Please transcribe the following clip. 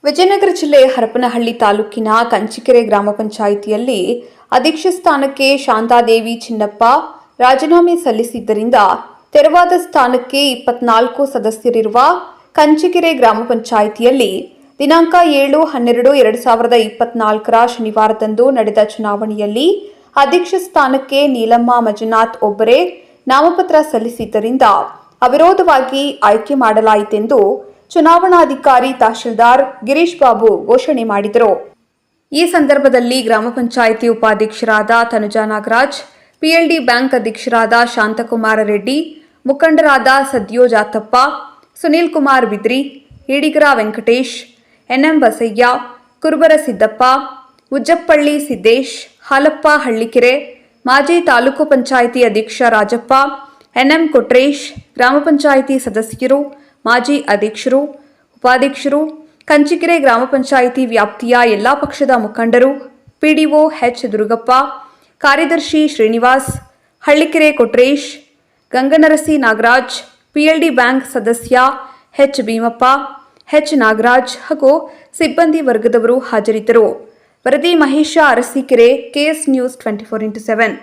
ವಿಜಯನಗರ ಜಿಲ್ಲೆ ಹರಪನಹಳ್ಳಿ ತಾಲೂಕಿನ ಕಂಚಿಕೆರೆ ಗ್ರಾಮ ಪಂಚಾಯಿತಿಯಲ್ಲಿ ಅಧ್ಯಕ್ಷ ಸ್ಥಾನಕ್ಕೆ ಶಾಂತಾದೇವಿ ಚಿನ್ನಪ್ಪ ರಾಜೀನಾಮೆ ಸಲ್ಲಿಸಿದ್ದರಿಂದ ತೆರವಾದ ಸ್ಥಾನಕ್ಕೆ 24 ಸದಸ್ಯರಿರುವ ಕಂಚಿಕೆರೆ ಗ್ರಾಮ ಪಂಚಾಯಿತಿಯಲ್ಲಿ ದಿನಾಂಕ 7/12/2024 ಶನಿವಾರದಂದು ನಡೆದ ಚುನಾವಣೆಯಲ್ಲಿ ಅಧ್ಯಕ್ಷ ಸ್ಥಾನಕ್ಕೆ ನೀಲಮ್ಮ ಮಂಜುನಾಥ್ ಒಬ್ಬರೇ ನಾಮಪತ್ರ ಸಲ್ಲಿಸಿದ್ದರಿಂದ ಅವಿರೋಧವಾಗಿ ಆಯ್ಕೆ ಮಾಡಲಾಯಿತೆಂದು ಚುನಾವಣಾಧಿಕಾರಿ ತಹಶೀಲ್ದಾರ್ ಗಿರೀಶ್ ಬಾಬು ಘೋಷಣೆ ಮಾಡಿದರು. ಈ ಸಂದರ್ಭದಲ್ಲಿ ಗ್ರಾಮ ಪಂಚಾಯಿತಿ ಉಪಾಧ್ಯಕ್ಷರಾದ ತನುಜಾ ನಾಗರಾಜ್, ಪಿಎಲ್ಡಿ ಬ್ಯಾಂಕ್ ಅಧ್ಯಕ್ಷರಾದ ಶಾಂತಕುಮಾರ ರೆಡ್ಡಿ, ಮುಖಂಡರಾದ ಸದ್ಯೋ ಜಾತಪ್ಪ, ಸುನೀಲ್ ಕುಮಾರ್ ಬಿದ್ರಿ, ಈಡಿಗರ ವೆಂಕಟೇಶ್, ಎನ್ಎಂ ಬಸಯ್ಯ, ಕುರುಬರ ಸಿದ್ದಪ್ಪ, ಉಜ್ಜಪ್ಪಳ್ಳಿ ಸಿದ್ದೇಶ್, ಹಾಲಪ್ಪ ಹಳ್ಳಿಕೆರೆ, ಮಾಜಿ ತಾಲೂಕು ಪಂಚಾಯಿತಿ ಅಧ್ಯಕ್ಷ ರಾಜಪ್ಪ, ಎನ್ಎಂ ಕೊಟ್ರೇಶ್, ಗ್ರಾಮ ಪಂಚಾಯಿತಿ ಸದಸ್ಯರು, ಮಾಜಿ ಅಧ್ಯಕ್ಷರು, ಉಪಾಧ್ಯಕ್ಷರು, ಕಂಚಿಕೆರೆ ಗ್ರಾಮ ಪಂಚಾಯಿತಿ ವ್ಯಾಪ್ತಿಯ ಎಲ್ಲಾ ಪಕ್ಷದ ಮುಖಂಡರು, ಪಿಡಿಒ ಎಚ್ ದುರ್ಗಪ್ಪ, ಕಾರ್ಯದರ್ಶಿ ಶ್ರೀನಿವಾಸ್, ಹಳ್ಳಿಕೆರೆ ಕೊಟ್ರೇಶ್, ಗಂಗನರಸಿ ನಾಗರಾಜ್, ಪಿಎಲ್ಡಿ ಬ್ಯಾಂಕ್ ಸದಸ್ಯ ಎಚ್ ಭೀಮಪ್ಪ, ಎಚ್ ನಾಗರಾಜ್ ಹಾಗೂ ಸಿಬ್ಬಂದಿ ವರ್ಗದವರು ಹಾಜರಿದ್ದರು. ವರದಿ Mahesh Arsikere, KS news 24x7.